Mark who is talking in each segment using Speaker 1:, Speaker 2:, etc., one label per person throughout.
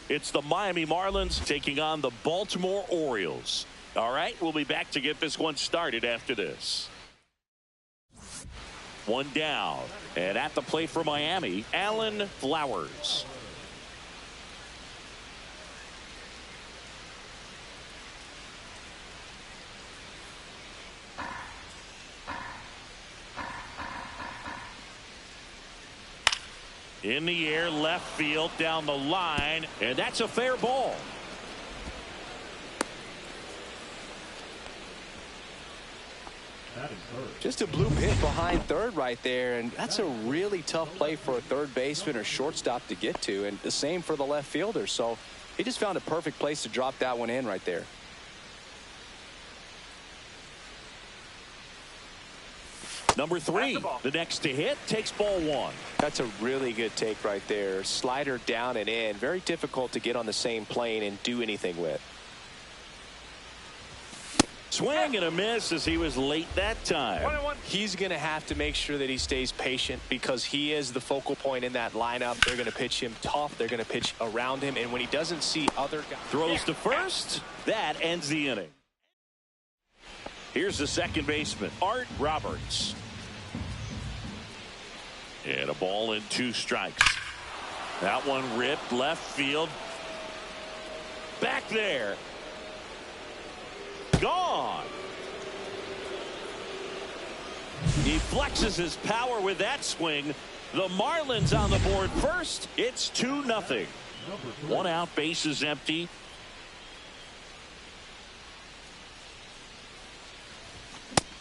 Speaker 1: It's the Miami Marlins taking on the Baltimore Orioles. All right, we'll be back to get this one started after this. One down, and at the plate for Miami, Alan Flowers. In the air, left field, down the line, and that's a fair ball.
Speaker 2: Just a bloop hit behind third right there, and that's a really tough play for a third baseman or shortstop to get to, and the same for the left fielder. So he just found a perfect place to drop that one in right there.
Speaker 1: Number 3, the next to hit, takes ball 1.
Speaker 2: That's a really good take right there. Slider down and in. Very difficult to get on the same plane and do anything with.
Speaker 1: Swing and a miss as he was late that time.
Speaker 2: He's going to have to make sure that he stays patient because he is the focal point in that lineup. They're going to pitch him tough. They're going to pitch around him. And when he doesn't see other guys.
Speaker 1: Throws to first. That ends the inning. Here's the second baseman, Art Roberts. And a ball and 2 strikes. That one ripped left field. Back there. Gone. He flexes his power with that swing. The Marlins on the board first. It's 2-0. 1 out, base is empty.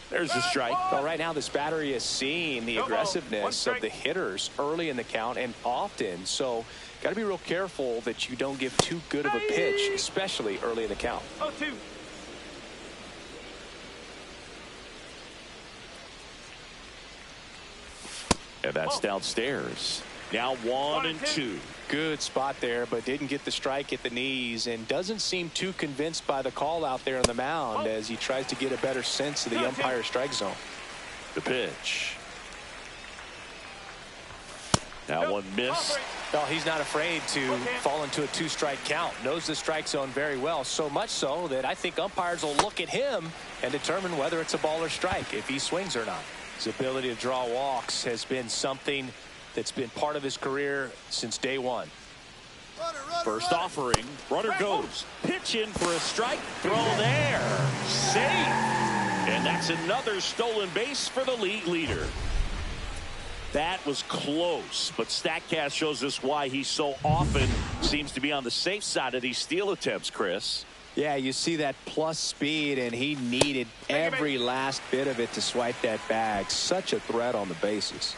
Speaker 1: There's the strike.
Speaker 2: Well, right now this battery is seeing the aggressiveness of the hitters early in the count and often. So got to be real careful that you don't give too good of a pitch, especially early in the count.
Speaker 3: 0-2.
Speaker 1: And that's downstairs. Now 1-2.
Speaker 2: Good spot there, but didn't get the strike at the knees and doesn't seem too convinced by the call out there on the mound as he tries to get a better sense of the umpire strike zone.
Speaker 1: The pitch. Now one miss.
Speaker 2: Well, he's not afraid to fall into a 2-strike count. Knows the strike zone very well, so much so that I think umpires will look at him and determine whether it's a ball or strike, if he swings or not. His ability to draw walks has been something that's been part of his career since day one.
Speaker 1: First offering, runner goes. Pitch in for a strike, throw there. Safe. And that's another stolen base for the league leader. That was close, but StatCast shows us why he so often seems to be on the safe side of these steal attempts, Chris.
Speaker 2: Yeah, you see that plus speed, and he needed every last bit of it to swipe that bag. Such a threat on the bases.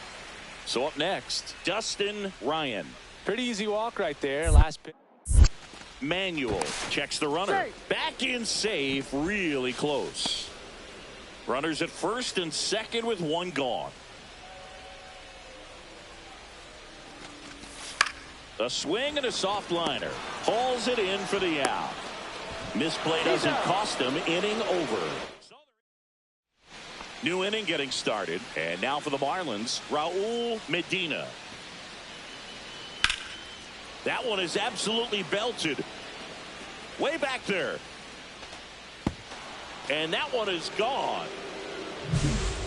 Speaker 1: So up next, Dustin Ryan.
Speaker 2: Pretty easy walk right there. Last pitch.
Speaker 1: Manuel checks the runner. Back in safe, really close. Runners at first and second with 1 gone. A swing and a soft liner. Hauls it in for the out. Misplay doesn't cost him. Inning over. New inning getting started. And now for the Marlins, Raul Medina. That one is absolutely belted. Way back there. And that one is gone.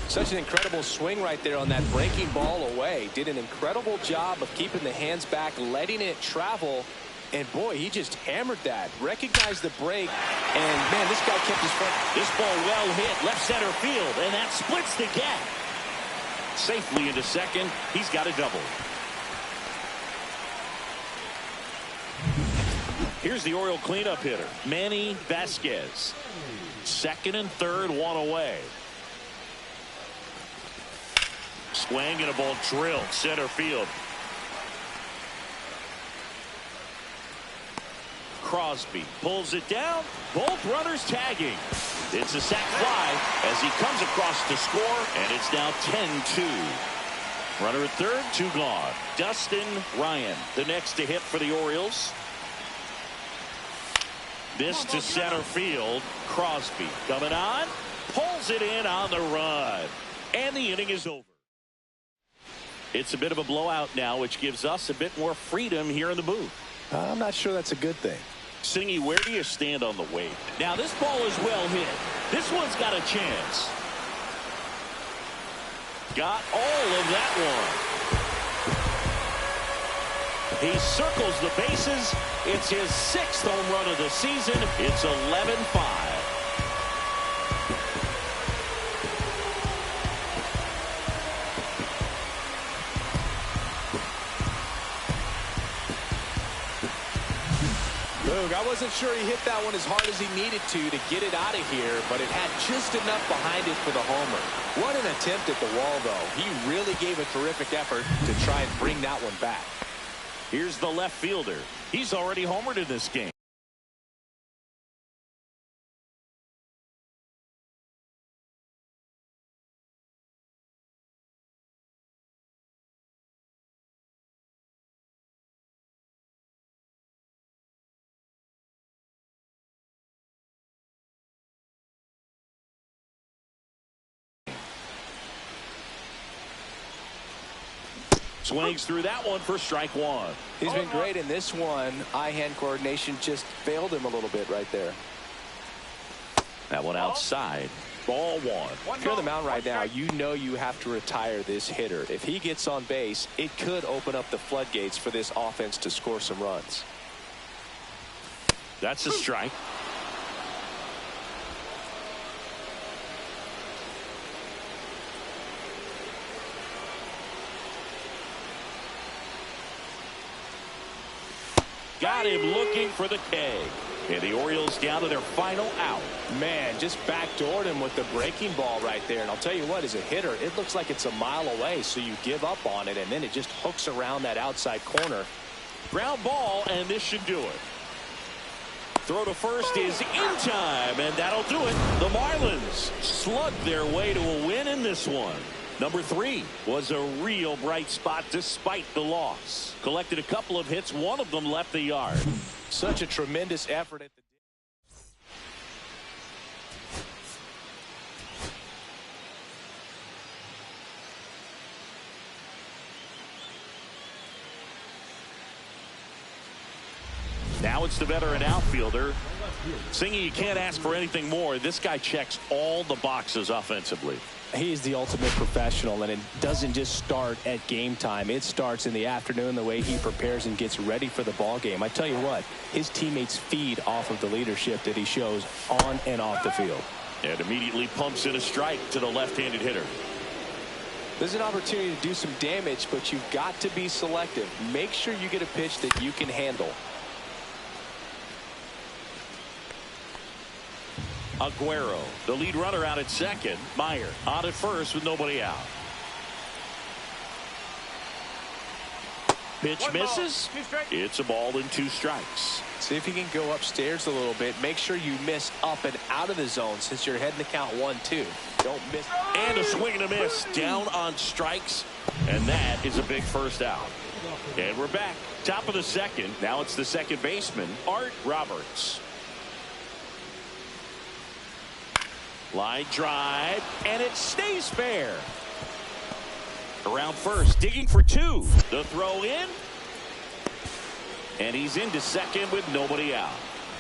Speaker 2: Such an incredible swing right there on that breaking ball away. Did an incredible job of keeping the hands back, letting it travel. And boy, he just hammered that. Recognized the break. And man, this guy kept his front.
Speaker 1: This ball well hit left center field. And that splits the gap. Safely into second. He's got a double. Here's the Oriole cleanup hitter, Manny Vasquez. Second and third, 1 away. Swing and a ball drilled center field. Crosby pulls it down. Both runners tagging. It's a sac fly as he comes across to score, and it's now 10-2. Runner at third, 2 gone. Dustin Ryan, the next to hit for the Orioles. This to center field. Crosby coming on. Pulls it in on the run. And the inning is over. It's a bit of a blowout now, which gives us a bit more freedom here in the booth.
Speaker 2: I'm not sure that's a good thing.
Speaker 1: Singy, where do you stand on the weight? Now this ball is well hit. This one's got a chance. Got all of that one. He circles the bases. It's his 6th home run of the season. It's 11-5.
Speaker 2: I wasn't sure he hit that one as hard as he needed to get it out of here, but it had just enough behind it for the homer. What an attempt at the wall, though. He really gave a terrific effort to try and bring that one back.
Speaker 1: Here's the left fielder. He's already homered in this game. Swings through that one for strike one.
Speaker 2: He's been great in this one. Eye-hand coordination just failed him a little bit right there.
Speaker 1: That one outside. Ball one.
Speaker 2: If you're on the mound right now, you know you have to retire this hitter. If he gets on base, it could open up the floodgates for this offense to score some runs.
Speaker 1: That's a strike. Got him looking for the K. And the Orioles down to their final out.
Speaker 2: Man, just backdoored him with the breaking ball right there. And I'll tell you what, as a hitter, it looks like it's a mile away. So you give up on it, and then it just hooks around that outside corner.
Speaker 1: Ground ball, and this should do it. Throw to first is in time, and that'll do it. The Marlins slugged their way to a win in this one. Number 3 was a real bright spot despite the loss. Collected a couple of hits. One of them left the yard.
Speaker 2: Such a tremendous effort at the
Speaker 1: Now it's the veteran outfielder. Singy, you can't ask for anything more. This guy checks all the boxes offensively.
Speaker 2: He's the ultimate professional, and it doesn't just start at game time. It starts in the afternoon, the way he prepares and gets ready for the ball game. I tell you what, his teammates feed off of the leadership that he shows on and off the field.
Speaker 1: And immediately pumps in a strike to the left-handed hitter.
Speaker 2: There's an opportunity to do some damage, but you've got to be selective. Make sure you get a pitch that you can handle.
Speaker 1: Aguero, the lead runner, out at second. Meyer on at first with nobody out. Pitch misses. It's a ball and 2 strikes.
Speaker 2: See if you can go upstairs a little bit. Make sure you miss up and out of the zone since you're heading to count 1-2. Don't miss.
Speaker 1: And a swing and a miss. Down on strikes. And that is a big first out. And we're back. Top of the second. Now it's the second baseman, Art Roberts. Line drive, and it stays fair. Around first, digging for 2. The throw in. And he's into second with nobody out.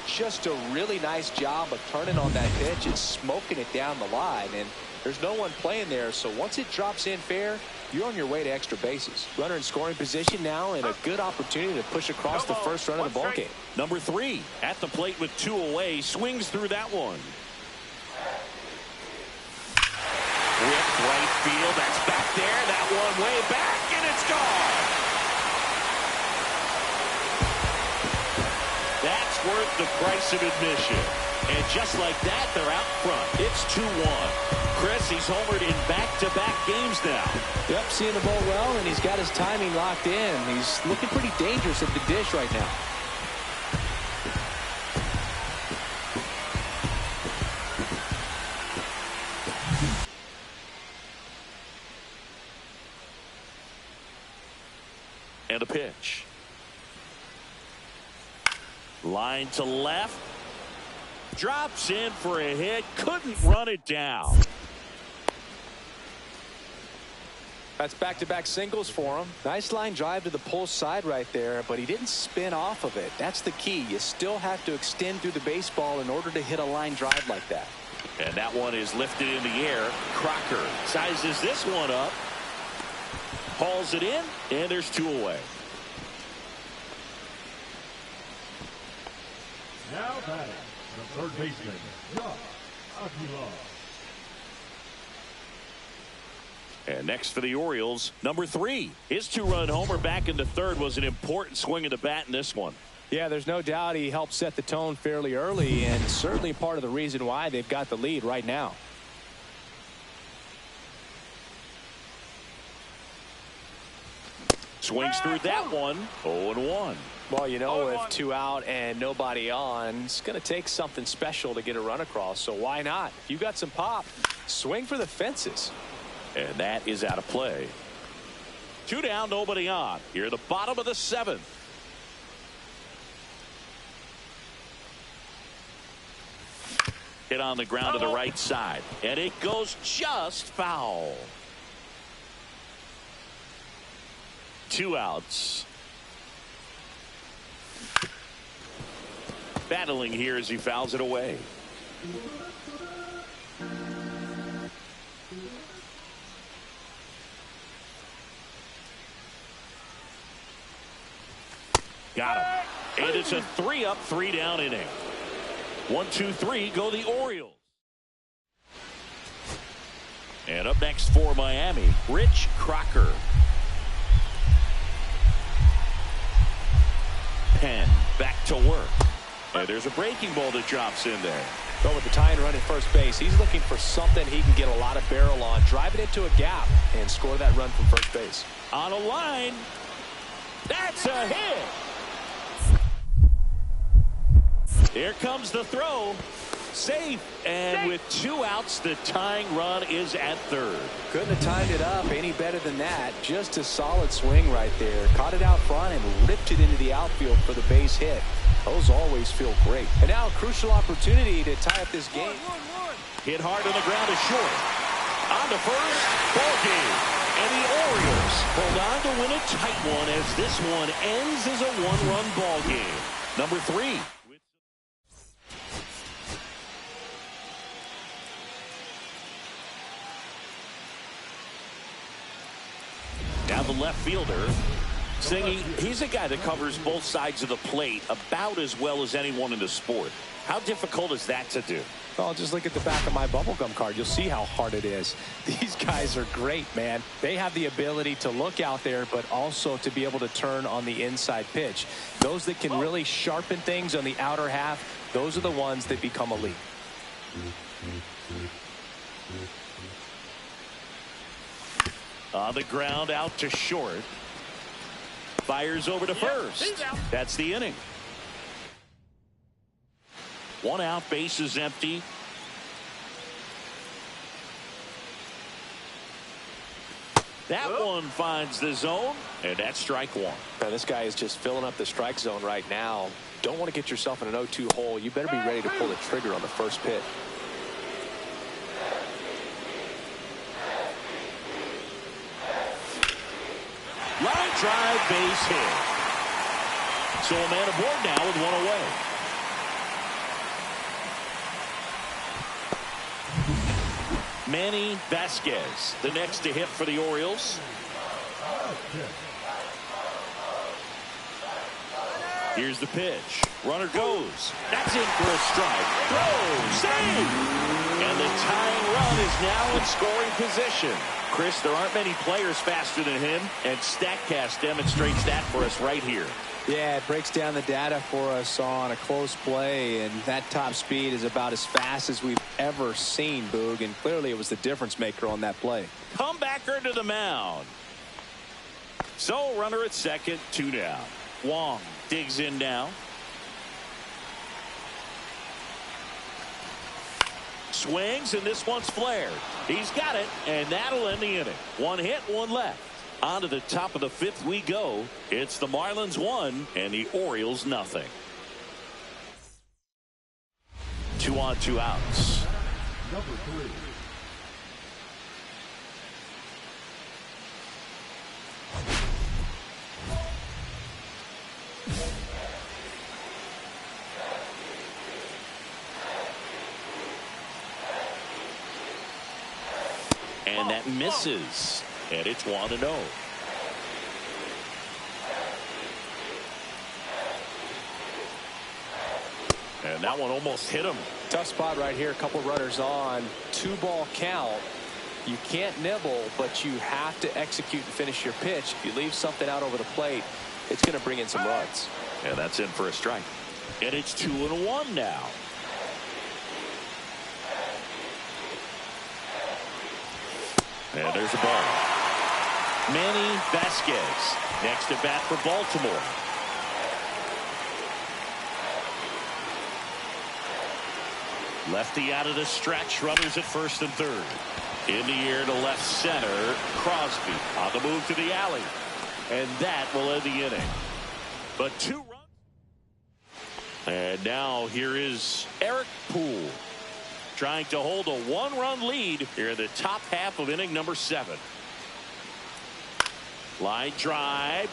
Speaker 2: Just a really nice job of turning on that pitch and smoking it down the line. And there's no one playing there, so once it drops in fair, you're on your way to extra bases. Runner in scoring position now, and a good opportunity to push across the first run of the ball game.
Speaker 1: Number 3 at the plate with 2 away, swings through that one. Whipped right field. That's back there. That one way back, and it's gone. That's worth the price of admission. And just like that, they're out front. It's 2-1. Chris, he's homered in back-to-back games now.
Speaker 2: Yep, seeing the ball well, and he's got his timing locked in. He's looking pretty dangerous at the dish right now.
Speaker 1: And a pitch. Line to left. Drops in for a hit. Couldn't run it down.
Speaker 2: That's back-to-back singles for him. Nice line drive to the pull side right there, but he didn't spin off of it. That's the key. You still have to extend through the baseball in order to hit a line drive like that.
Speaker 1: And that one is lifted in the air. Crocker sizes this one up. Hauls it in, and there's 2 away.
Speaker 3: Now batting, the third baseman, Josh Aguilar.
Speaker 1: And next for the Orioles, number 3. His 2-run homer back into third was an important swing of the bat in this one.
Speaker 2: Yeah, there's no doubt he helped set the tone fairly early, and certainly part of the reason why they've got the lead right now.
Speaker 1: Swings through that one. 0-1.
Speaker 2: Well, you know, with 2 out and nobody on, it's going to take something special to get a run across. So why not? If you got some pop, swing for the fences.
Speaker 1: And that is out of play. 2 down, nobody on. Here at the bottom of the 7th. Hit on the ground to the right side. And it goes just foul. 2 outs. Battling here as he fouls it away. Got him. And it's a 3-up, 3-down inning. 1, 2, 3 go the Orioles. And up next for Miami, Rich Crocker. Penn back to work. And there's a breaking ball that drops in there.
Speaker 2: But with the tying run at first base, he's looking for something he can get a lot of barrel on. Drive it into a gap and score that run from first base.
Speaker 1: On a line. That's a hit. Here comes the throw. Safe. And with 2 outs, the tying run is at third.
Speaker 2: Couldn't have timed it up any better than that. Just a solid swing right there. Caught it out front and lifted into the outfield for the base hit. Those always feel great. And now a crucial opportunity to tie up this game.
Speaker 1: Hit hard on the ground to short. On to first. Ball game. And the Orioles hold on to win a tight one as this one ends as a 1-run ball game. Number 3. Now the left fielder singing. He's a guy that covers both sides of the plate about as well as anyone in the sport. How difficult is that to do?
Speaker 2: Well, just look at the back of my bubblegum card. You'll see how hard it is. These guys are great, man. They have the ability to look out there, but also to be able to turn on the inside pitch. Those that can really sharpen things on the outer half, those are the ones that become elite.
Speaker 1: On the ground out to short. Fires over to first. That's the inning. 1 out, base is empty. That one finds the zone, and that's strike 1.
Speaker 2: Now, this guy is just filling up the strike zone right now. Don't want to get yourself in an 0-2 hole. You better be ready to pull the trigger on the first pitch.
Speaker 1: Line drive, base hit. So a man aboard now with 1 away. Manny Vasquez, the next to hit for the Orioles. Here's the pitch. Runner goes. That's in for a strike. Throw. Save. And the tying run is now in scoring position. Chris, there aren't many players faster than him, and StatCast demonstrates that for us right here.
Speaker 2: Yeah, it breaks down the data for us on a close play, and that top speed is about as fast as we've ever seen, Boog, and clearly it was the difference maker on that play.
Speaker 1: Comebacker to the mound. So runner at second, 2 down. Wong digs in now. Swings, and this one's flared. He's got it, and that'll end the inning. 1 hit, 1 left. On to the top of the 5th we go. It's the Marlins 1 and the Orioles nothing. 2 on, 2 outs.
Speaker 3: Number 3.
Speaker 1: And that misses. And it's 1-0. And that one almost hit him.
Speaker 2: Tough spot right here. A couple runners on. 2-ball count. You can't nibble, but you have to execute and finish your pitch. If you leave something out over the plate, it's going to bring in some runs.
Speaker 1: And that's in for a strike. And it's 2-1 now. And there's a ball. Manny Vasquez next to bat for Baltimore. Lefty out of the stretch. Runners at first and third. In the air to left center. Crosby on the move to the alley. And that will end the inning. But 2 runs. And now here is Eric Poole trying to hold a 1-run lead here in the top half of inning number 7. Line drive.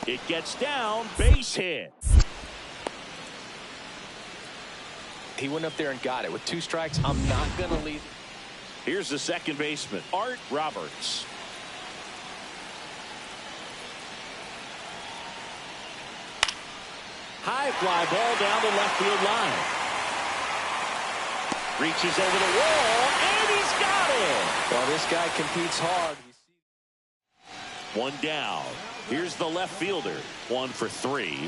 Speaker 1: It gets down. Base hit.
Speaker 2: He went up there and got it. With 2 strikes, I'm not going to leave.
Speaker 1: Here's the second baseman, Art Roberts. High fly ball down the left field line. Reaches over the wall, and he's got it.
Speaker 2: Well, this guy competes hard.
Speaker 1: 1 down. Here's the left fielder. 1 for 3.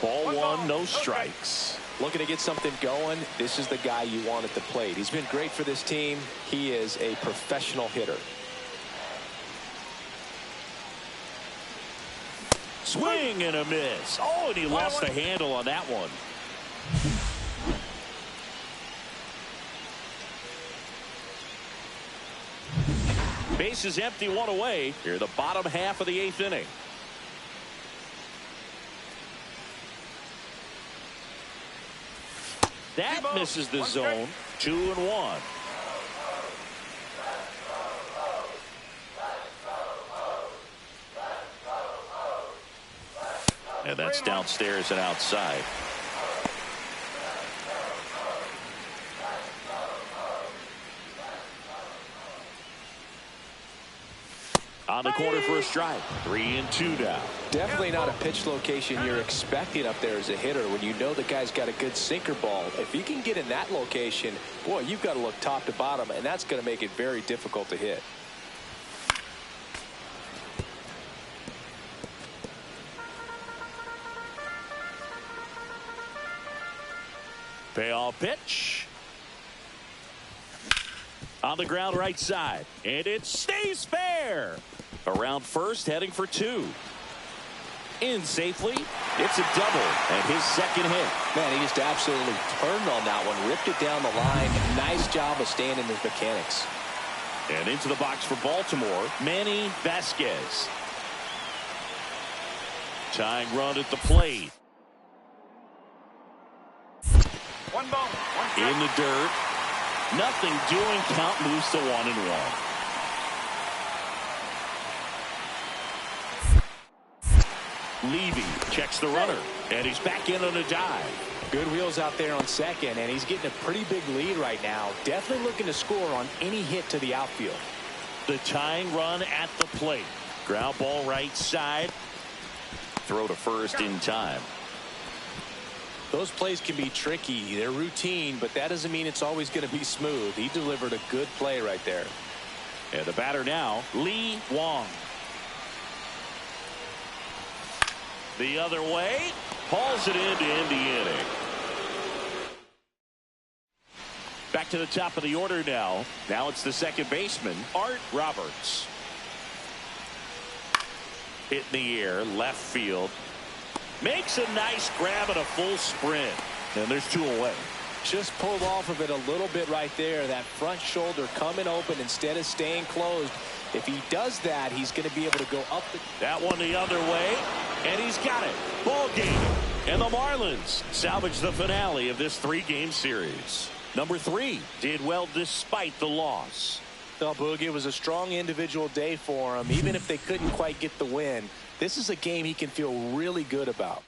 Speaker 1: Ball 1, no strikes.
Speaker 2: Looking to get something going. This is the guy you want at the plate. He's been great for this team. He is a professional hitter.
Speaker 1: Swing and a miss. Oh, and he lost the handle on that one. Base is empty, 1 away. Here the bottom half of the 8th inning. That misses the zone. 2-1. And that's downstairs and outside. On the corner for a strike. 3-2 now.
Speaker 2: Definitely not a pitch location you're expecting up there as a hitter when you know the guy's got a good sinker ball. If you can get in that location, boy, you've got to look top to bottom, and that's going to make it very difficult to hit.
Speaker 1: Payoff pitch. On the ground right side. And it stays fair. Around first, heading for 2. In safely. It's a double. And his second hit.
Speaker 2: Man, he just absolutely turned on that one. Ripped it down the line. Nice job of staying in his mechanics.
Speaker 1: And into the box for Baltimore, Manny Vasquez. Tying run at the plate.
Speaker 4: 1 ball. 1 strike.
Speaker 1: In the dirt. Nothing doing. Count moves to 1-1. Levy checks the runner, and he's back in on a dive.
Speaker 2: Good wheels out there on second, and he's getting a pretty big lead right now. Definitely looking to score on any hit to the outfield.
Speaker 1: The tying run at the plate. Ground ball right side. Throw to first in time.
Speaker 2: Those plays can be tricky. They're routine, but that doesn't mean it's always going to be smooth. He delivered a good play right there.
Speaker 1: And the batter now, Lee Wong. The other way, hauls it in to end the inning. Back to the top of the order now. Now it's the second baseman, Art Roberts. Hit in the air, left field. Makes a nice grab and a full sprint. And there's 2 away.
Speaker 2: Just pulled off of it a little bit right there. That front shoulder coming open instead of staying closed. If he does that, he's going to be able to go up.
Speaker 1: That one the other way. And he's got it. Ball game. And the Marlins salvage the finale of this 3-game series. Number 3 did well despite the loss.
Speaker 2: Well, Boog, it was a strong individual day for him. Even if they couldn't quite get the win, this is a game he can feel really good about.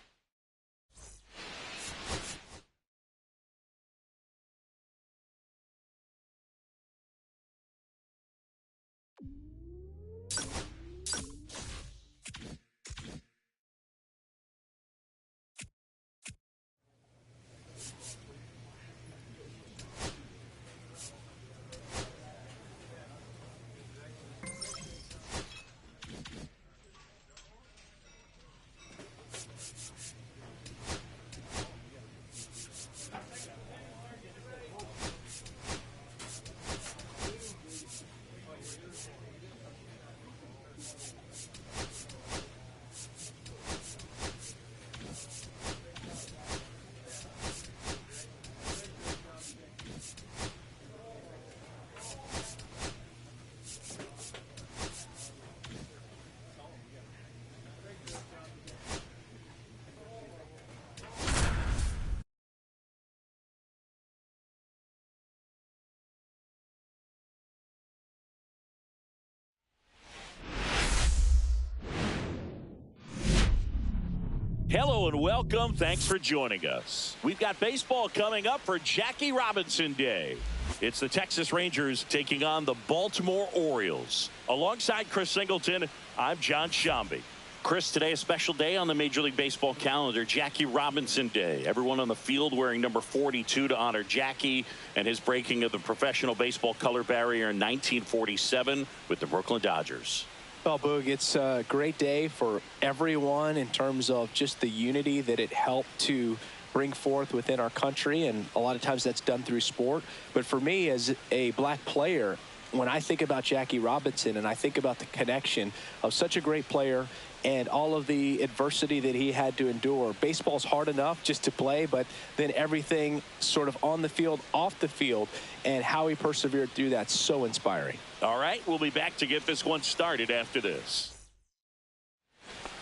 Speaker 1: Hello and welcome. Thanks for joining us. We've got baseball coming up for Jackie Robinson Day. It's the Texas Rangers taking on the Baltimore Orioles. Alongside Chris Singleton, I'm John Shambi. Chris, today a special day on the Major League Baseball calendar, Jackie Robinson Day. Everyone on the field wearing number 42 to honor Jackie and his breaking of the professional baseball color barrier in 1947 with the Brooklyn Dodgers.
Speaker 2: Well, Boog, it's a great day for everyone in terms of just the unity that it helped to bring forth within our country, and a lot of times that's done through sport. But for me as a black player, when I think about Jackie Robinson and I think about the connection of such a great player and all of the adversity that he had to endure, baseball's hard enough just to play, but then everything sort of on the field, off the field, and how he persevered through that's so inspiring.
Speaker 1: All right, we'll be back to get this one started after this.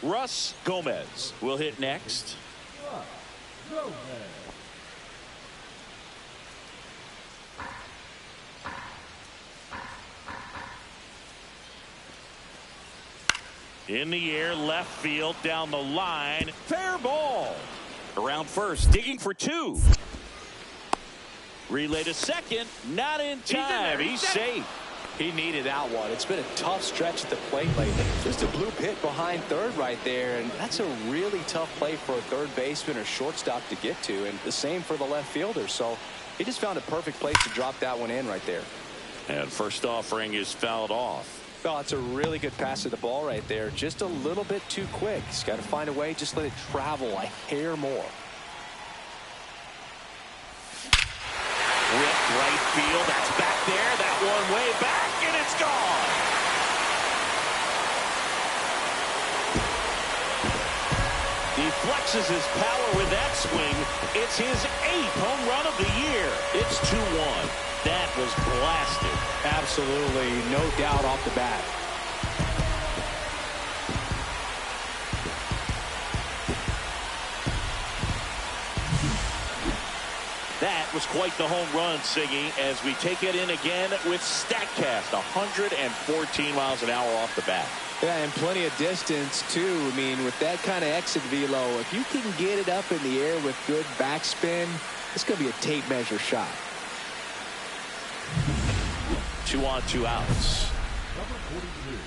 Speaker 1: Russ Gomez will hit next.
Speaker 3: Gomez.
Speaker 1: In the air, left field, down the line. Fair ball. Around first, digging for two. Relay to second, not in time. He's safe.
Speaker 2: He needed that one. It's been a tough stretch at the plate lately. Just a blue hit behind third right there, and that's a really tough play for a third baseman or shortstop to get to, and the same for the left fielder. So he just found a perfect place to drop that one in right there.
Speaker 1: And first offering is fouled off.
Speaker 2: Oh, it's a really good pass of the ball right there. Just a little bit too quick. He's got to find a way, just let it travel a hair more.
Speaker 1: Rip right field. That's back there. That one way back, and it's gone. He flexes his power with that swing. It's his 8th home run of the year. It's 2-1. That was blasted.
Speaker 2: Absolutely, no doubt off the bat.
Speaker 1: That was quite the home run, Siggy, as we take it in again with StatCast. 114 miles an hour off the bat.
Speaker 2: Yeah, and plenty of distance, too. I mean, with that kind of exit velo, if you can get it up in the air with good backspin, it's going to be a tape measure shot.
Speaker 1: 2 on, 2 outs.
Speaker 3: Number 42.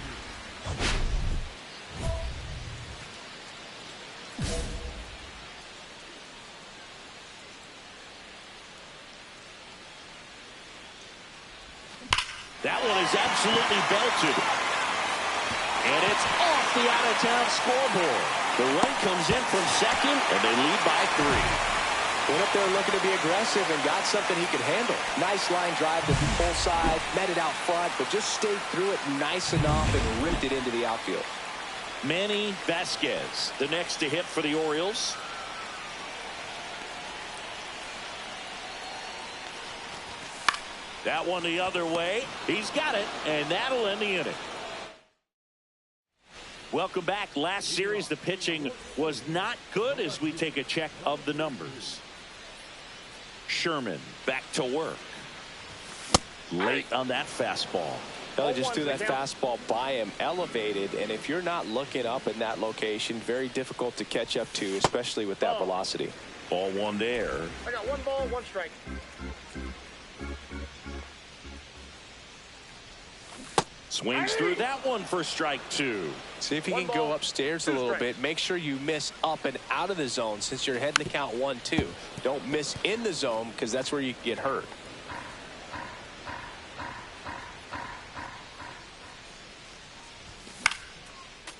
Speaker 1: That one is absolutely belted. And it's off the out-of-town scoreboard. The run comes in from second, and they lead by 3.
Speaker 2: Went up there looking to be aggressive and got something he could handle. Nice line drive to the full side, met it out front, but just stayed through it nice enough and ripped it into the outfield.
Speaker 1: Manny Vasquez, the next to hit for the Orioles. That one the other way. He's got it, and that'll end the inning. Welcome back. Last series, the pitching was not good as we take a check of the numbers. Sherman back to work. Late on that fastball.
Speaker 2: They just threw that fastball by him, elevated, and if you're not looking up in that location, very difficult to catch up to, especially with that velocity.
Speaker 1: Ball one there.
Speaker 4: I got 1 ball, 1 strike.
Speaker 1: Swings through that one for strike 2.
Speaker 2: See if you can go upstairs a little bit. Make sure you miss up and out of the zone since you're heading to count 1-2. Don't miss in the zone because that's where you can get hurt.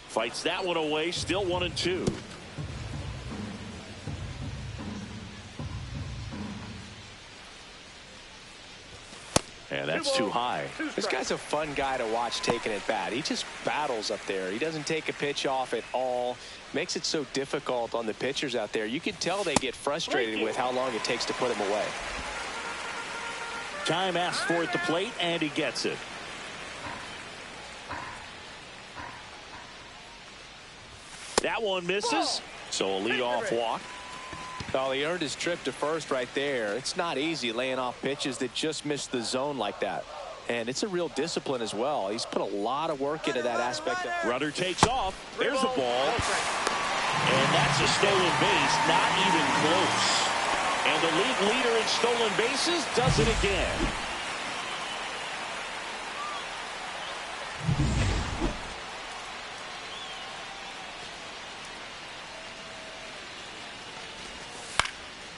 Speaker 1: Fights that one away. Still 1-2. And that's too high.
Speaker 2: This guy's a fun guy to watch taking it bat. He just battles up there. He doesn't take a pitch off at all. Makes it so difficult on the pitchers out there. You can tell they get frustrated with how long it takes to put him away.
Speaker 1: Time asked for at the plate, and he gets it. That one misses. So a leadoff walk.
Speaker 2: Well, he earned his trip to first right there. It's not easy laying off pitches that just miss the zone like that. And it's a real discipline as well. He's put a lot of work into that aspect.
Speaker 1: Runner takes off. There's a ball. And that's a stolen base, not even close. And the league leader in stolen bases does it again.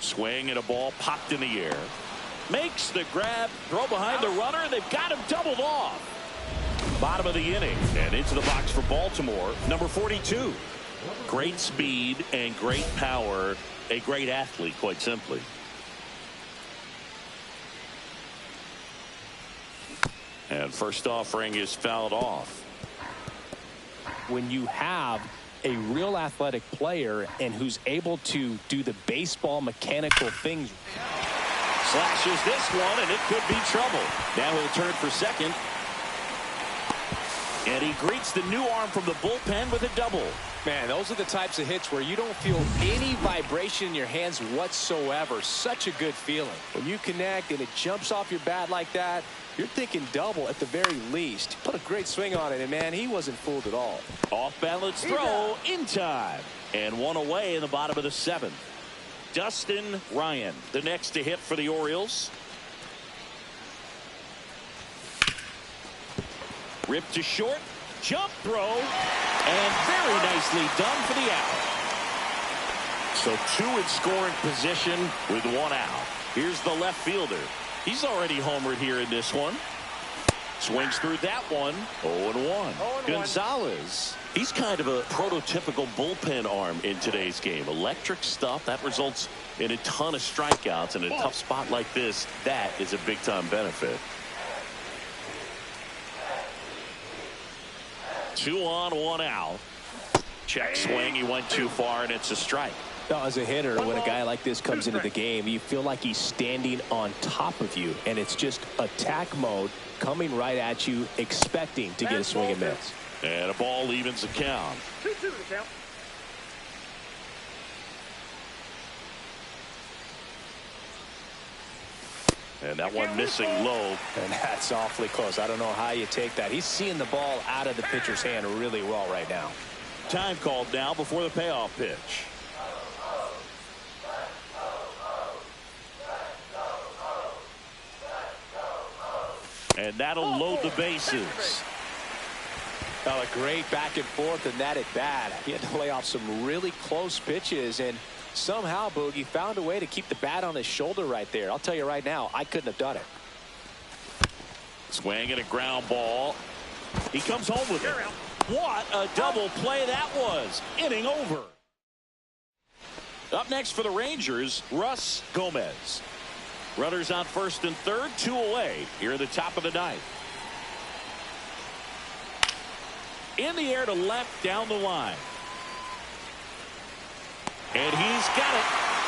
Speaker 1: Swing and a ball popped in the air. Makes the grab, throw behind the runner, and they've got him doubled off. Bottom of the inning, and into the box for Baltimore, number 42. Great speed and great power. A great athlete, quite simply. And first offering is fouled off.
Speaker 2: When you have a real athletic player and who's able to do the baseball mechanical things.
Speaker 1: Slashes this one, and it could be trouble. Now he'll turn for second. And he greets the new arm from the bullpen with a double.
Speaker 2: Man, those are the types of hits where you don't feel any vibration in your hands whatsoever. Such a good feeling. When you connect and it jumps off your bat like that, you're thinking double at the very least. Put a great swing on it, and man, he wasn't fooled at all.
Speaker 1: Off balance throw in time. And one away in the bottom of the seventh. Dustin Ryan, the next to hit for the Orioles. Ripped to short, jump throw, and very nicely done for the out. So two in scoring position with one out. Here's the left fielder. He's already homered here in this one. Swings through that one. 0-1. Gonzalez. He's kind of a prototypical bullpen arm in today's game. Electric stuff that results in a ton of strikeouts. In a tough spot like this, that is a big-time benefit. 2 on, 1 out. Check swing. He went too far, and it's a strike.
Speaker 2: Now, as a hitter, when a guy like this comes into the game, you feel like he's standing on top of you, and it's just attack mode coming right at you, expecting to get a swing and miss.
Speaker 1: And a ball evens the count.
Speaker 4: 2-2 the count.
Speaker 1: And that one missing low.
Speaker 2: And that's awfully close. I don't know how you take that. He's seeing the ball out of the pitcher's hand really well right now.
Speaker 1: Time called now before the payoff pitch. And that'll load the bases.
Speaker 2: Well, a great back and forth, and that at bat. He had to lay off some really close pitches, and somehow Boogie found a way to keep the bat on his shoulder right there. I'll tell you right now, I couldn't have done it.
Speaker 1: Swing and a ground ball. He comes home with it. What a double play that was. Inning over. Up next for the Rangers, Russ Gomez. Runners on first and third, 2 away here in the top of the ninth. In the air to left down the line. And he's got it.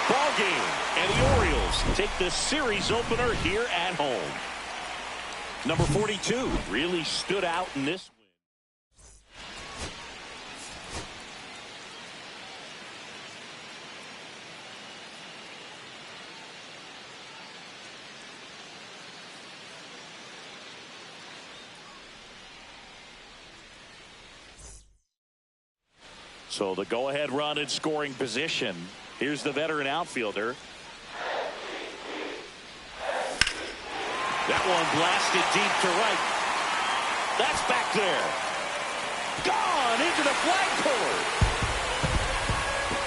Speaker 1: Ball game. And the Orioles take the series opener here at home. Number 42 really stood out in this win. So the go-ahead run in scoring position. Here's the veteran outfielder. That one blasted deep to right. That's back there. Gone into the flagpole.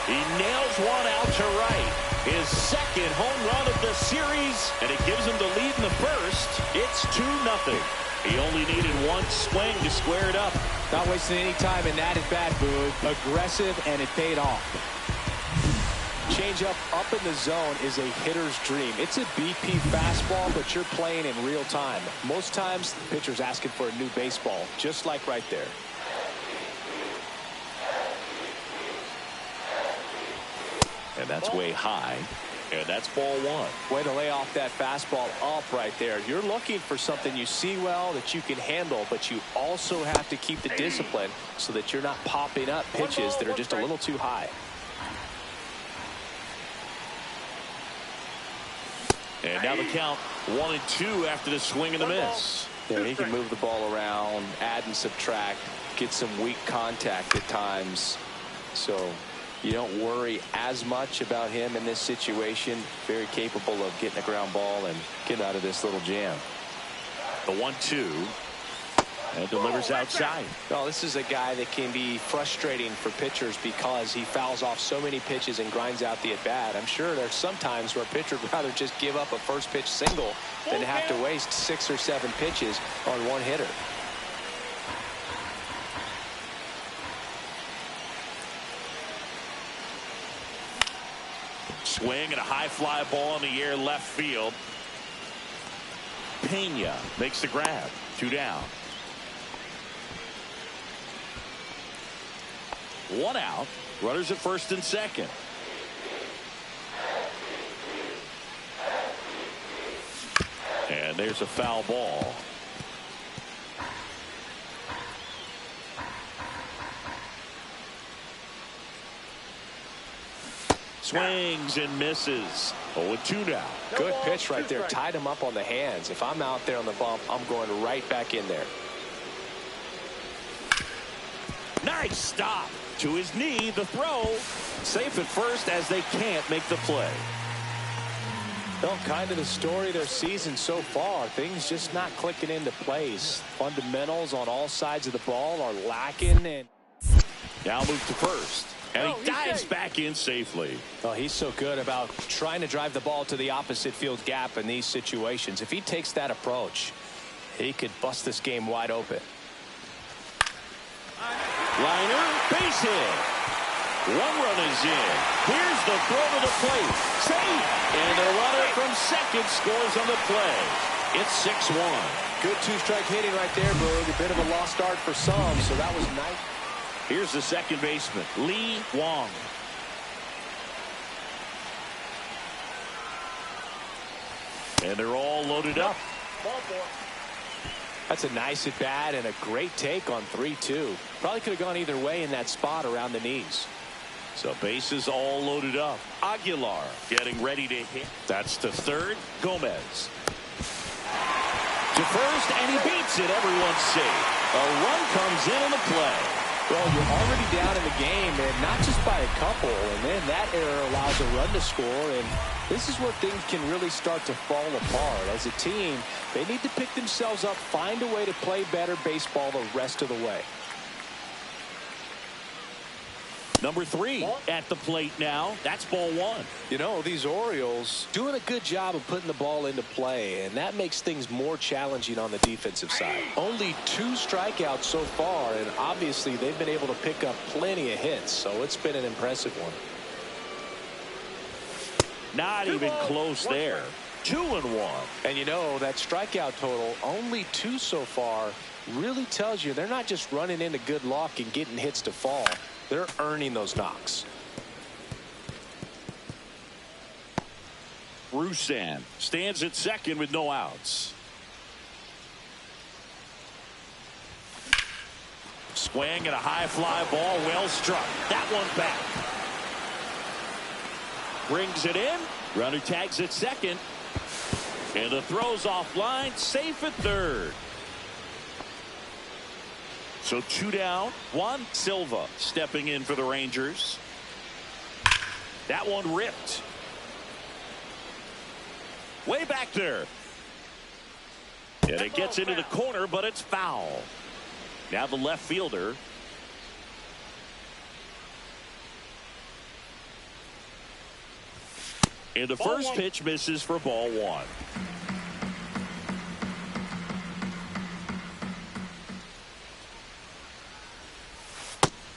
Speaker 1: He nails one out to right. His second home run of the series, and it gives him the lead in the first. It's 2-0. He only needed one swing to square it up.
Speaker 2: Not wasting any time in that at bat, Boog. Aggressive, and it paid off. Changeup up in the zone is a hitter's dream. It's a BP fastball, but you're playing in real time. Most times, the pitcher's asking for a new baseball, just like right there.
Speaker 1: And that's way high. And that's ball one.
Speaker 2: Way to lay off that fastball up right there. You're looking for something you see well that you can handle, but you also have to keep the discipline so that you're not popping up pitches that are just a little too high.
Speaker 1: And now the count 1-2 after the swing and the miss.
Speaker 2: Yeah, he can move the ball around, add and subtract, get some weak contact at times. So You don't worry as much about him in this situation. Very capable of getting a ground ball and getting out of this little jam.
Speaker 1: The 1-2. And delivers outside.
Speaker 2: Well, this is a guy that can be frustrating for pitchers because he fouls off so many pitches and grinds out the at-bat. I'm sure there's some times where a pitcher would rather just give up a first pitch single than have to waste 6 or 7 pitches on one hitter.
Speaker 1: Swing and a high fly ball in the air left field. Pena makes the grab. 2 down. 1 out. Runners at first and second. And there's a foul ball. Swings and misses. 0-2 now.
Speaker 2: Good pitch right there. Tied him up on the hands. If I'm out there on the bump, I'm going right back in there.
Speaker 1: Nice stop. To his knee, the throw. Safe at first as they can't make the play.
Speaker 2: Well, kind of the story of their season so far. Things just not clicking into place. Fundamentals on all sides of the ball are lacking. And
Speaker 1: now move to first. And he dives back in safely.
Speaker 2: Oh, he's so good about trying to drive the ball to the opposite field gap in these situations. If he takes that approach, he could bust this game wide open.
Speaker 1: Liner, base hit. 1 run is in. Here's the throw to the plate. Safe. And the runner from second scores on the play. It's 6-1.
Speaker 2: Good 2-strike hitting right there, Berg. A bit of a lost start for some, so that was nice.
Speaker 1: Here's the second baseman, Lee Wong. And they're all loaded up.
Speaker 2: That's a nice at bat and a great take on 3-2. Probably could have gone either way in that spot around the knees.
Speaker 1: So bases all loaded up. Aguilar getting ready to hit. That's to third. Gomez. To first, and he beats it. Everyone's safe. A run comes in on the play.
Speaker 2: Well, you're already down in the game, and not just by a couple, and then that error allows a run to score, and this is where things can really start to fall apart. As a team, they need to pick themselves up, find a way to play better baseball the rest of the way.
Speaker 1: Number 3 at the plate now. That's ball 1.
Speaker 2: You know, these Orioles doing a good job of putting the ball into play, and that makes things more challenging on the defensive side. Only 2 strikeouts so far, and obviously they've been able to pick up plenty of hits, so it's been an impressive one.
Speaker 1: Not even close there. 2-1.
Speaker 2: And you know, that strikeout total, only 2 so far, really tells you they're not just running into good luck and getting hits to fall. They're earning those knocks.
Speaker 1: Rusan stands at second with no outs. Swing and a high fly ball, well struck. That one back. Brings it in. Runner tags at second. And the throw's offline, safe at third. So 2 down, 1. Silva stepping in for the Rangers. That one ripped. Way back there. And it gets into the corner, but it's foul. Now the left fielder. And the first pitch misses for ball 1.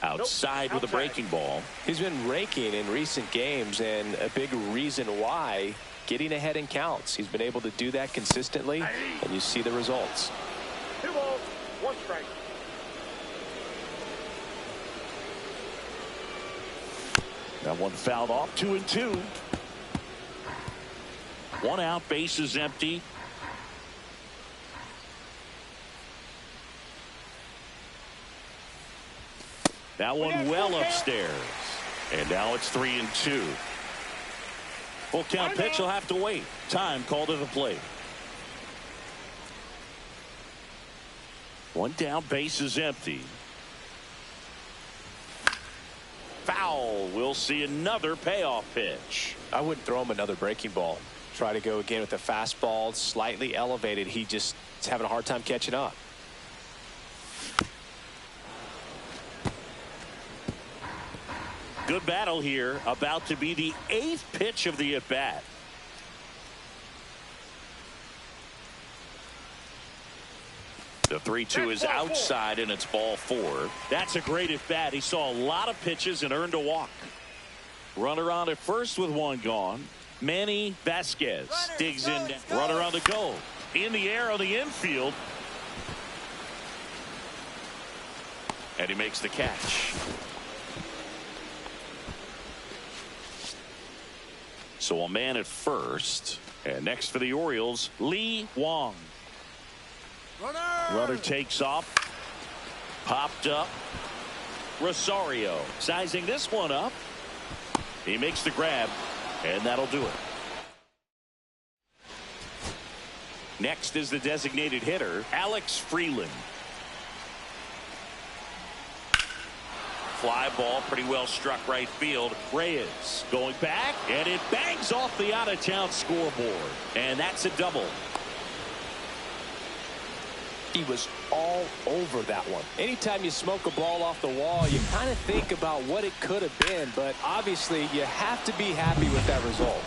Speaker 1: Outside with a breaking ball.
Speaker 2: He's been raking in recent games, and a big reason why, getting ahead in counts. He's been able to do that consistently, and you see the results.
Speaker 4: 2 balls, 1 strike.
Speaker 1: That one fouled off. 2-2. 1 out, bases empty. That one well upstairs. And now it's 3-2. Full count pitch will have to wait. Time called to the plate. 1 down, base is empty. Foul. We'll see another payoff pitch.
Speaker 2: I wouldn't throw him another breaking ball. Try to go again with the fastball, slightly elevated. He just is having a hard time catching up.
Speaker 1: Good battle here. About to be the 8th pitch of the at-bat. The 3-2 is outside, and it's ball 4. That's a great at-bat. He saw a lot of pitches and earned a walk. Runner on at first with one gone. Manny Vasquez digs in. Runner on the go. In the air on the infield. And he makes the catch. So a man at first. And next for the Orioles, Lee Wong. Runner takes off. Popped up. Rosario sizing this one up. He makes the grab, and that'll do it. Next is the designated hitter, Alex Freeland. Fly ball pretty well struck right field. Reyes going back, and it bangs off the out-of-town scoreboard. And that's a double.
Speaker 2: He was all over that one. Anytime you smoke a ball off the wall, you kind of think about what it could have been, but obviously you have to be happy with that result.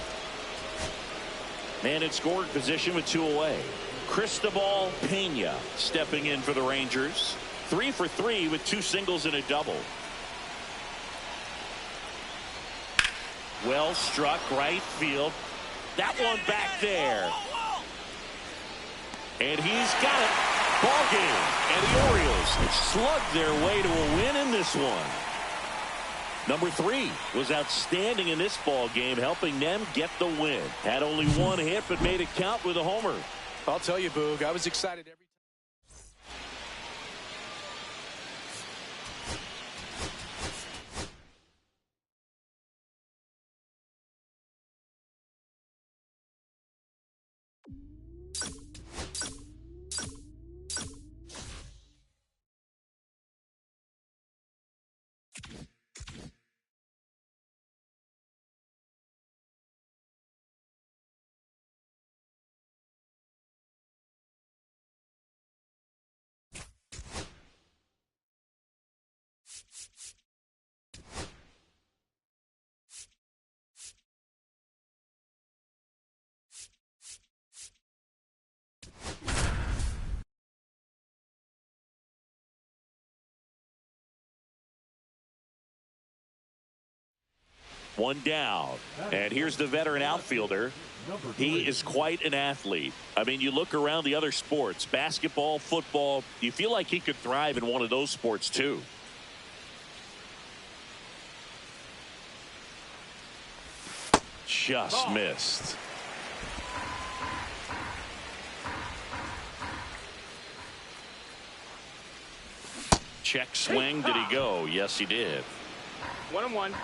Speaker 1: Man in scoring position with 2 away. Cristobal Pena stepping in for the Rangers. 3 for 3 with 2 singles and a double. Well struck right field. That one back there. And he's got it. Ball game. And the Orioles slugged their way to a win in this one. Number 3 was outstanding in this ball game, helping them get the win. Had only 1 hit, but made it count with a homer.
Speaker 2: I'll tell you, Boog, I was excited every time.
Speaker 1: One down. And here's the veteran outfielder. He is quite an athlete. I mean, you look around the other sports, basketball, football, you feel like he could thrive in one of those sports too. Just missed. Check swing. Did he go? Yes, he did.
Speaker 4: 1-1.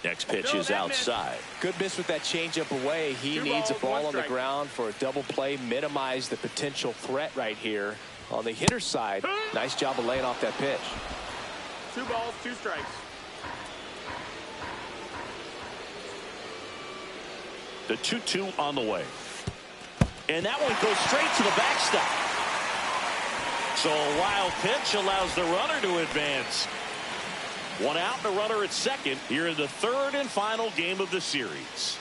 Speaker 1: Next pitch is outside.
Speaker 2: Good miss with that changeup away. He needs a ball on the ground for a double play. Minimize the potential threat right here. On the hitter's side, nice job of laying off that pitch.
Speaker 4: 2 balls, 2 strikes.
Speaker 1: The 2-2 on the way. And that one goes straight to the backstop. So a wild pitch allows the runner to advance. 1 out and a runner at second here in the 3rd and final game of the series.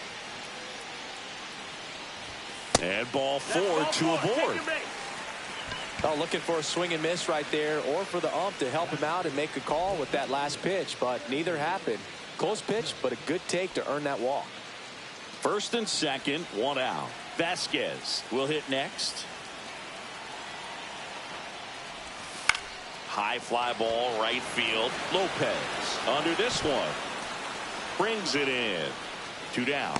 Speaker 1: And ball 4, 2 aboard.
Speaker 2: Oh, looking for a swing and miss right there, or for the ump to help him out and make a call with that last pitch, but neither happened. Close pitch, but a good take to earn that walk.
Speaker 1: 1st and 2nd, 1 out. Vasquez will hit next. High fly ball right field. Lopez under this one. Brings it in. 2 down.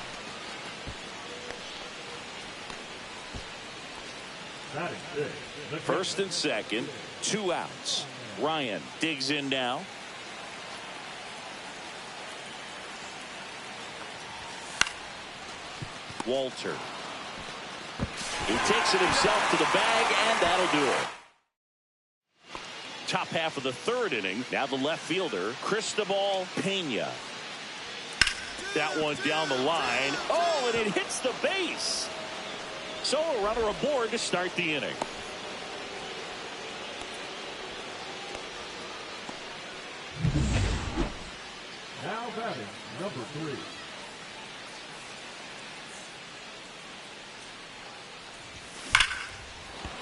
Speaker 3: That is big.
Speaker 1: 1st and 2nd, 2 outs. Ryan digs in now. Walter. He takes it himself to the bag, and that'll do it. top half of the third inning. Now the left fielder, Cristobal Pena. That one down the line. Oh, and it hits the base. So a runner aboard to start the inning.
Speaker 3: Now batting, number 3.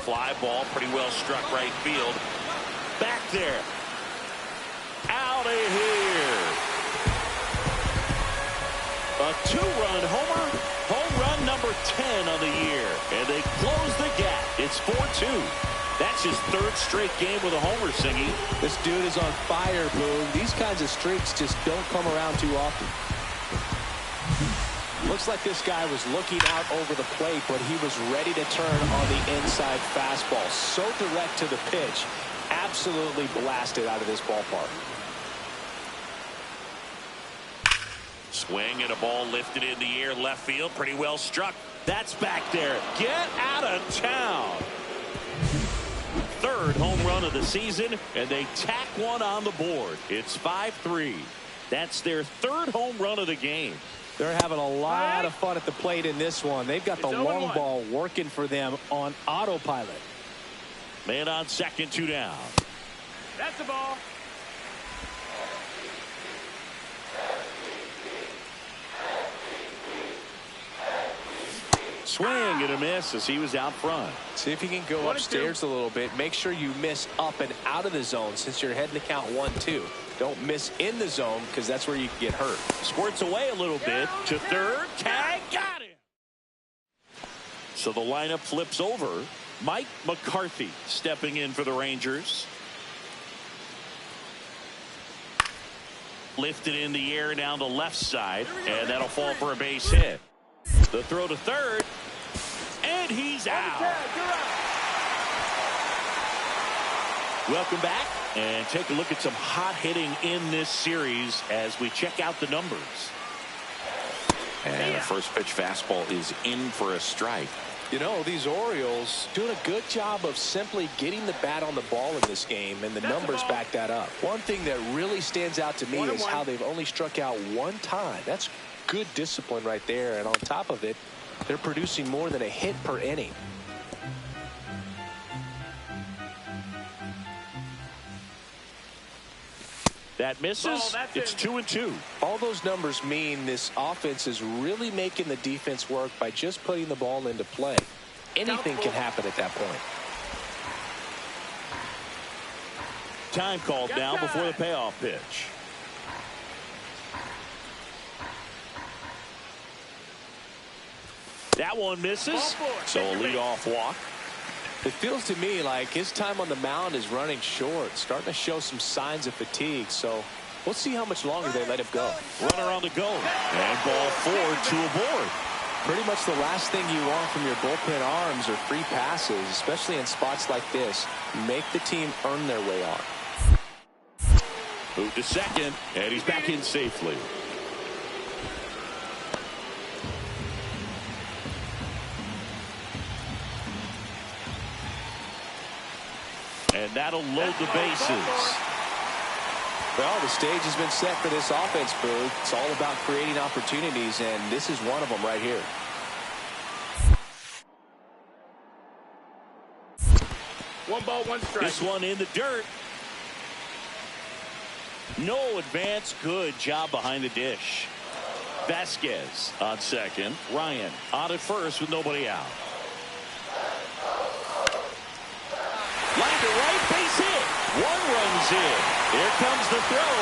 Speaker 1: Fly ball, pretty well struck right field. Back there. Out of here. A 2-run homer. Home run number 10 on the year. And they close the gap. It's 4-2. That's his third straight game with a homer, Singy.
Speaker 2: This dude is on fire, Boone. These kinds of streaks just don't come around too often. Looks like this guy was looking out over the plate, but he was ready to turn on the inside fastball. So direct to the pitch. Absolutely blasted out of this ballpark.
Speaker 1: Swing and a ball lifted in the air left field. Pretty well struck. That's back there. Get out of town. Third home run of the season, and they tack one on the board. It's 5-3. That's their third home run of the game.
Speaker 2: They're having a lot of fun at the plate in this one. They've got the long ball working for them on autopilot.
Speaker 1: Man on second, 2 down.
Speaker 4: That's the ball.
Speaker 1: Swing and a miss as he was out front.
Speaker 2: See if you can go upstairs a little bit. Make sure you miss up and out of the zone since you're heading to count 1-2. Don't miss in the zone because that's where you can get hurt.
Speaker 1: Squirts away a little bit to third. Tag, got him. So the lineup flips over. Mike McCarthy stepping in for the Rangers. Lifted in the air down the left side, and that'll fall for a base hit. The throw to third, and he's out. Welcome back, and take a look at some hot hitting in this series as we check out the numbers. And the first pitch fastball is in for a strike.
Speaker 2: You know, these Orioles doing a good job of simply getting the bat on the ball in this game, and the numbers back that up. One thing that really stands out to me is how they've only struck out one time. That's good discipline right there, and on top of it, they're producing more than a hit per inning.
Speaker 1: That misses. It's 2-2.
Speaker 2: All those numbers mean this offense is really making the defense work by just putting the ball into play. Anything can happen at that point.
Speaker 1: Time called now before the payoff pitch. That one misses. So a leadoff walk.
Speaker 2: It feels to me like his time on the mound is running short, starting to show some signs of fatigue. So we'll see how much longer they let him go.
Speaker 1: Runner on the go. And ball 4, 2 aboard.
Speaker 2: Pretty much the last thing you want from your bullpen arms are free passes, especially in spots like this. Make the team earn their way on.
Speaker 1: Move to second, and he's back in safely. And that'll load the bases.
Speaker 2: Well, the stage has been set for this offense, Boo. It's all about creating opportunities, and this is one of them right here.
Speaker 4: One ball, one strike.
Speaker 1: This one in the dirt. No advance. Good job behind the dish. Vasquez on second. Ryan on at first with nobody out. Line to right, base hit. One runs in. Here comes the throw.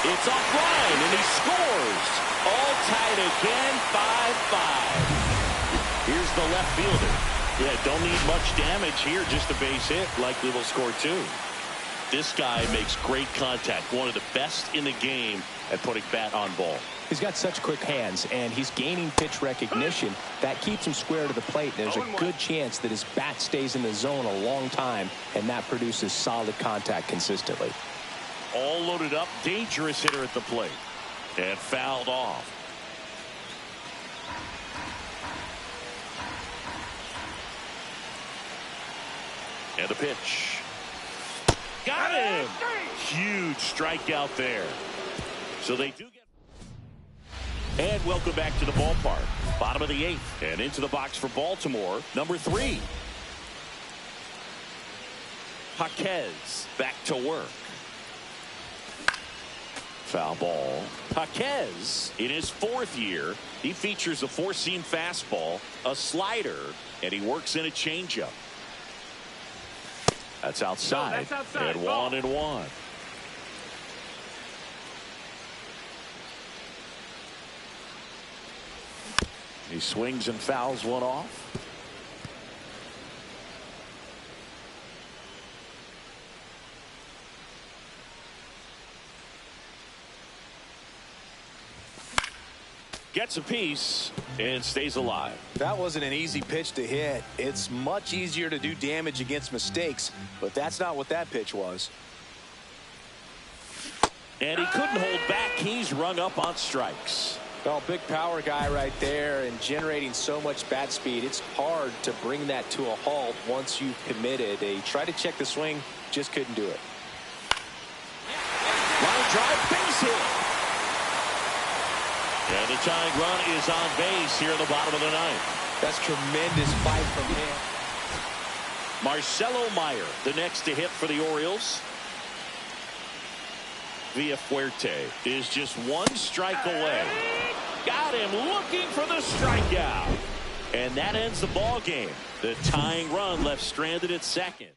Speaker 1: It's offline, and he scores. All tied again, 5-5. Here's the left fielder. Yeah, don't need much damage here, just a base hit. Likely will score 2. This guy makes great contact. One of the best in the game at putting bat on ball.
Speaker 2: He's got such quick hands, and he's gaining pitch recognition. That keeps him square to the plate. There's a good chance that his bat stays in the zone a long time, and that produces solid contact consistently.
Speaker 1: All loaded up, dangerous hitter at the plate. And fouled off. And the pitch. got him. Huge strikeout there. So they do get. And welcome back to the ballpark. Bottom of the 8th. And into the box for Baltimore, number 3. Jaquez back to work. Foul ball. Jaquez, in his 4th year, he features a 4-seam fastball, a slider, and he works in a changeup. That's outside.
Speaker 4: No, that's outside.
Speaker 1: And 1-1. He swings and fouls one off. Gets a piece and stays alive.
Speaker 2: That wasn't an easy pitch to hit. It's much easier to do damage against mistakes, but that's not what that pitch was.
Speaker 1: And he couldn't hold back. He's rung up on strikes.
Speaker 2: Well, big power guy right there and generating so much bat speed. It's hard to bring that to a halt once you've committed. They tried to check the swing, just couldn't do it.
Speaker 1: Line drive, base hit. And the tying run is on base here in the bottom of the 9th.
Speaker 2: That's tremendous fight from him.
Speaker 1: Marcelo Meyer, the next to hit for the Orioles. Villafuerte is just 1 strike away. Got him looking for the strikeout. And that ends the ball game. The tying run left stranded at second.